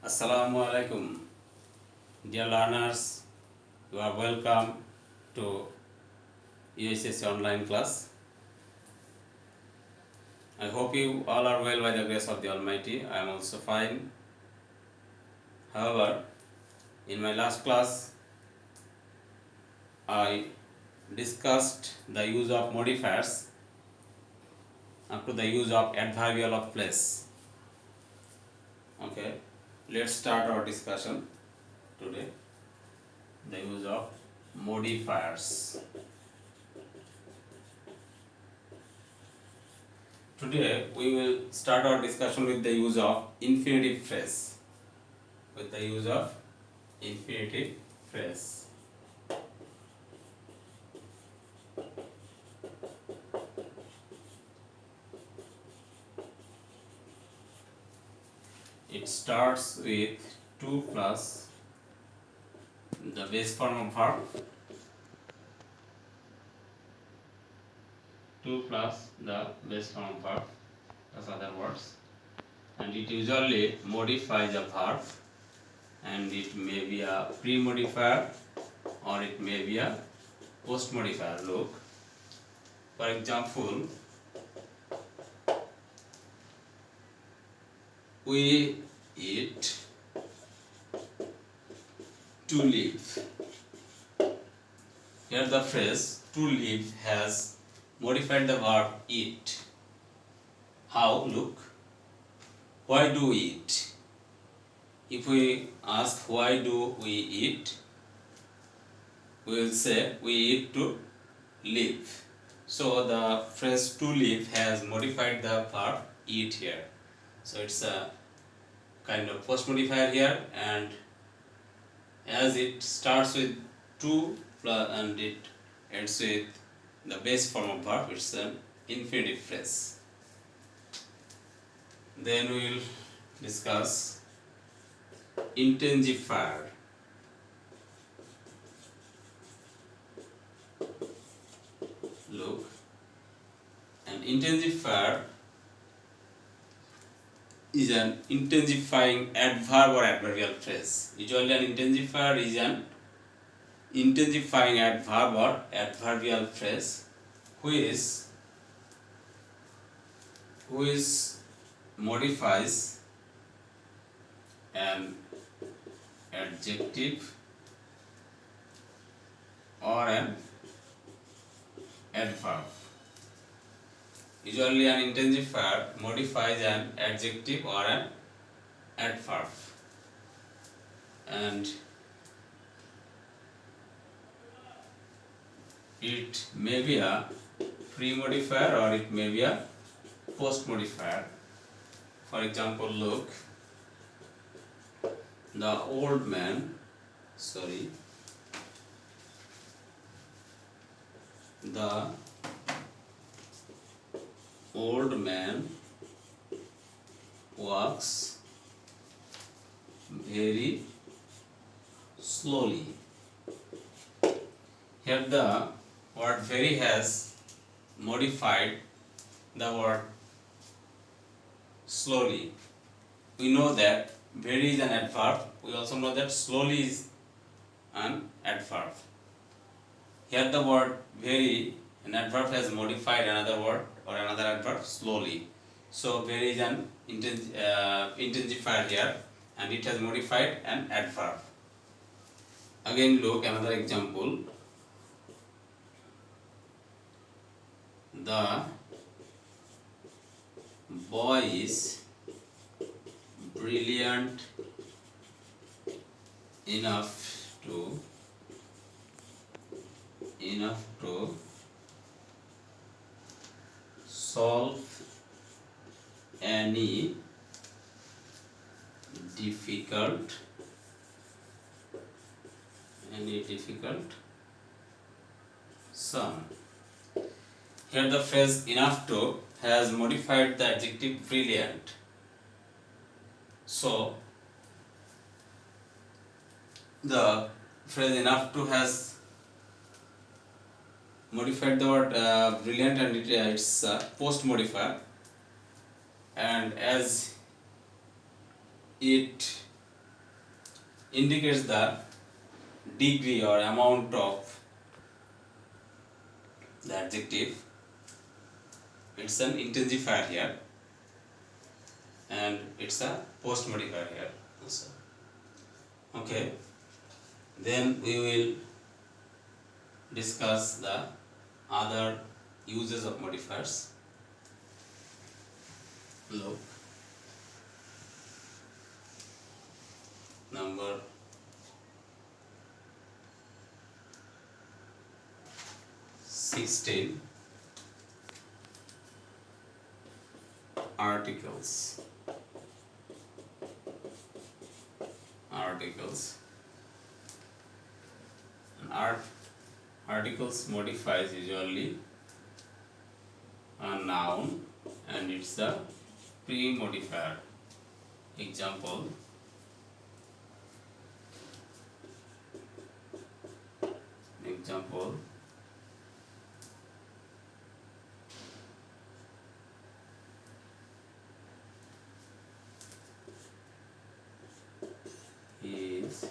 Assalamu alaikum. Dear learners, you are welcome to USS online class. I hope you all are well by the grace of the Almighty. I am also fine. However, in my last class, I discussed the use of modifiers up to the use of adverbial of place. Okay, let's start our discussion today. The use of modifiers. Today we will start our discussion with the use of infinitive phrase. With the use of infinitive phrase. It starts with 2 plus the base form of verb, 2 plus the base form of verb, as other words, and it usually modifies a verb, and it may be a pre-modifier or it may be a post-modifier. Look, for example, we eat to live. Here the phrase to live has modified the verb eat. How? Look, why do we eat? If we ask why do we eat, we will say we eat to live. So the phrase to live has modified the verb eat here. So it's a kind of post modifier here, and as it starts with 2 plus and it ends with the base form of verb, it's an infinitive phrase. Then we will discuss intensifier. Look, an intensifier is an intensifying adverb or adverbial phrase. Usually an intensifier is an intensifying adverb or adverbial phrase which modifies an adjective or an adverb. Usually an intensifier modifies an adjective or an adverb, and it may be a pre-modifier or it may be a post-modifier. For example, look, the old man, the old man walks very slowly. Here the word very has modified the word slowly. We know that very is an adverb. We also know that slowly is an adverb. Here the word very, an adverb has modified another word or another adverb slowly. So very is an intensifier here, and it has modified an adverb. Again look, another example. The boy is brilliant enough to solve any difficult sum. Here the phrase enough to has modified the adjective brilliant. So the phrase enough to has modified the word brilliant, and it's post modifier, and as it indicates the degree or amount of the adjective. It's an intensifier here, and it's a post modifier here also. Okay, then we will discuss the other uses of modifiers. Look, number 16, articles. And articles modifies usually a noun, and it's a pre-modifier. Example, he is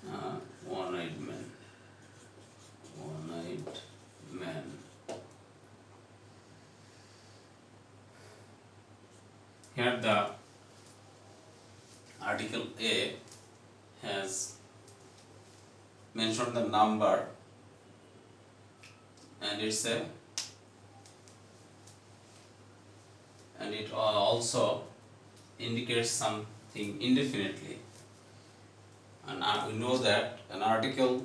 a one-eyed man. Here the article A has mentioned the number, and it also indicates something indefinitely. And we know that an article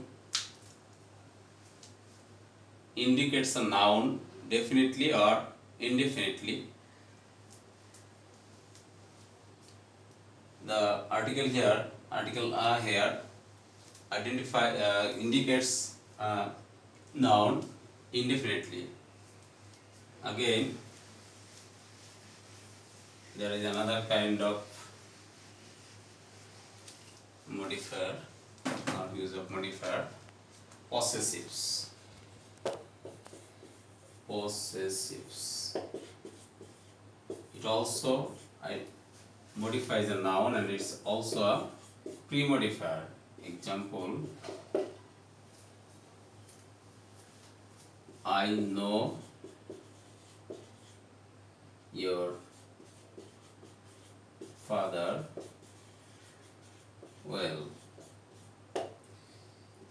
indicates a noun definitely or indefinitely. The article here, article A here, indicates a noun indefinitely. Again, there is another kind of modifier, or use of modifier, possessives. It also modifies a noun, and it's also a pre-modifier. Example, I know your father well.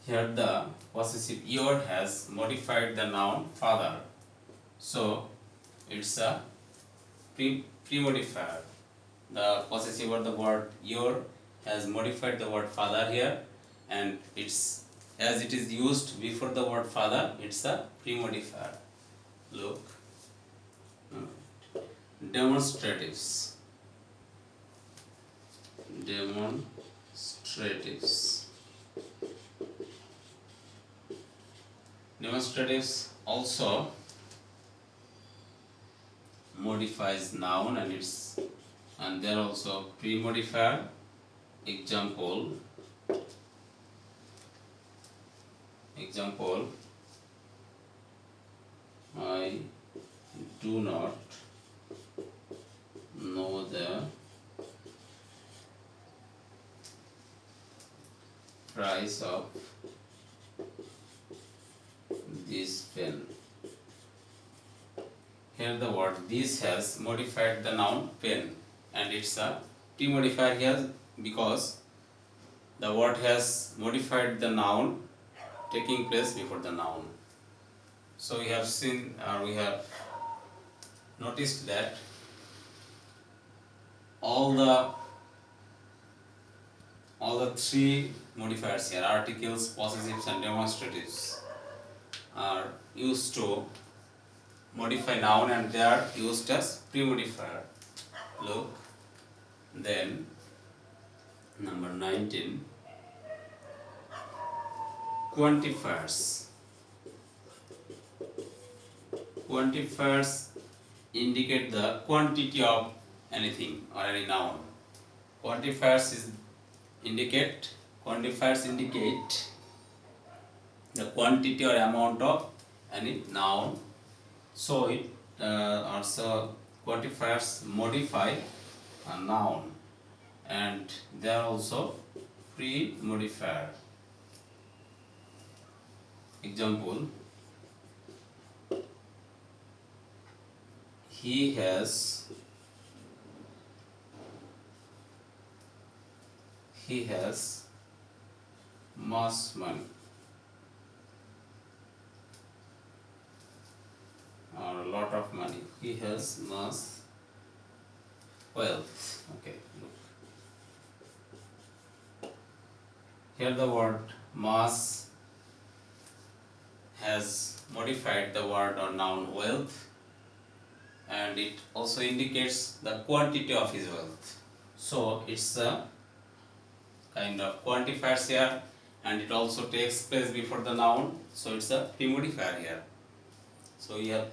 Here the possessive your has modified the noun father, so it's a pre-modifier. The possessive of the word your has modified the word father here, and it's as it is used before the word father, it's a pre-modifier. Look, demonstratives. Demonstratives also modifies noun, and they're also pre-modifier. Example, I do not know the price of this pen. Here the word this has modified the noun pen, and it's a pre-modifier here because the word has modified the noun taking place before the noun. So we have seen, or we have noticed that all the three modifiers here, articles, possessives, and demonstratives, are used to modify noun, and they are used as pre-modifier. Look, then number 19, quantifiers. Quantifiers indicate the quantity of anything or any noun. Quantifiers indicate the quantity or amount of any noun. So it also quantifiers modify a noun. and they are also pre-modifier. Example, he has much money, or a lot of money. He has much wealth. Okay, look. Here the word mass has modified the word or noun wealth, and it also indicates the quantity of his wealth. So it's a kind of quantifiers here, and it also takes place before the noun, so it's a pre-modifier here. So you have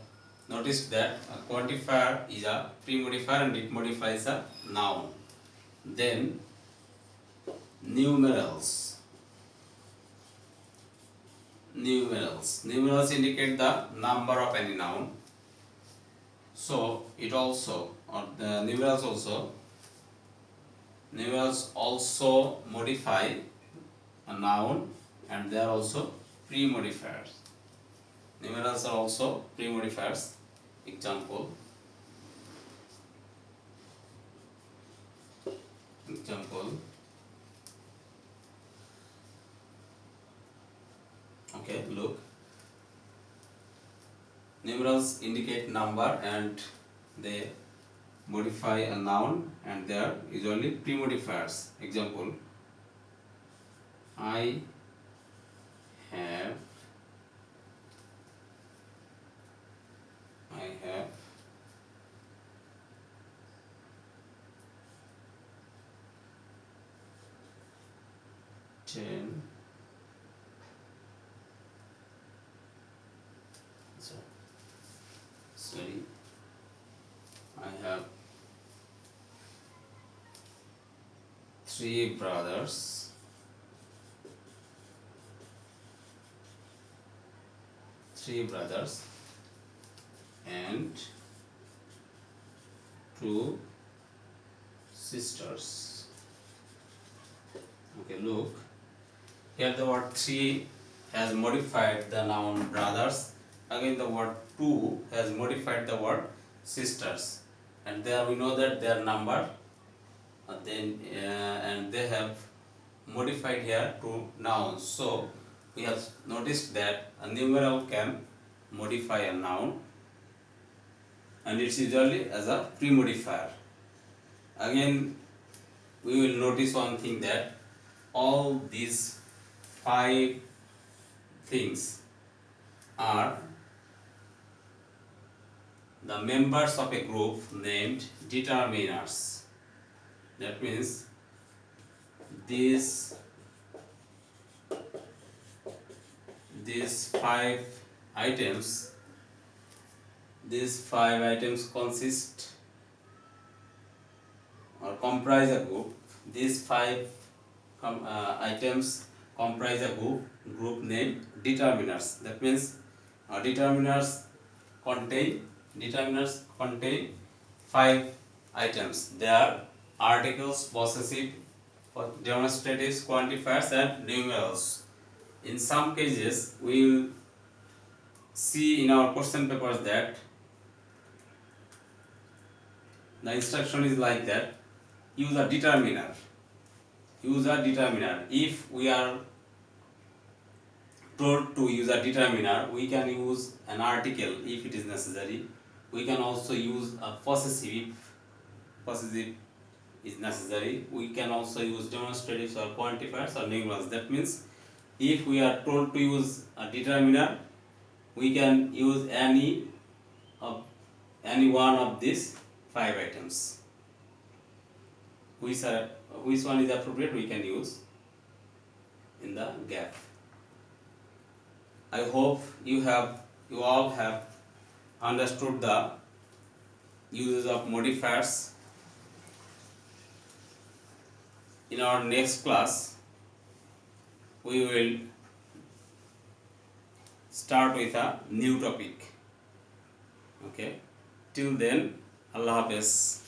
noticed that a quantifier is a pre-modifier and it modifies a noun. Then numerals. Numerals indicate the number of any noun. So it also, or the numerals also modify a noun, and they are also pre-modifiers. Numerals are also pre-modifiers. Example, okay, look. Numerals indicate number and they modify a noun, and they are usually pre-modifiers. Example, I have 10 sorry, I have 3 brothers, and 2 sisters. Okay, look. Here the word 3 has modified the noun brothers. Again the word 2 has modified the word sisters. And there we know that they are number. And they have modified here to nouns. So we have noticed that a numeral can modify a noun, and it's usually as a pre-modifier. Again, we will notice one thing, that all these 5 things are the members of a group named determiners. That means these 5 items consist or comprise a group. These 5 items comprise a group named determiners. That means determiners contain 5 items. They are articles, possessive, demonstratives, quantifiers, and numerals. In some cases, we will see in our question papers that the instruction is like that: use a determiner. If we are told to use a determiner, we can use an article if it is necessary. We can also use a possessive if possessive is necessary. We can also use demonstratives or quantifiers or numerals. That means if we are told to use a determiner, we can use any one of these 5 items. Which one is appropriate, we can use in the gap. I hope you all have understood the uses of modifiers. In our next class, we will start with a new topic. Okay, till then, Allah Hafiz.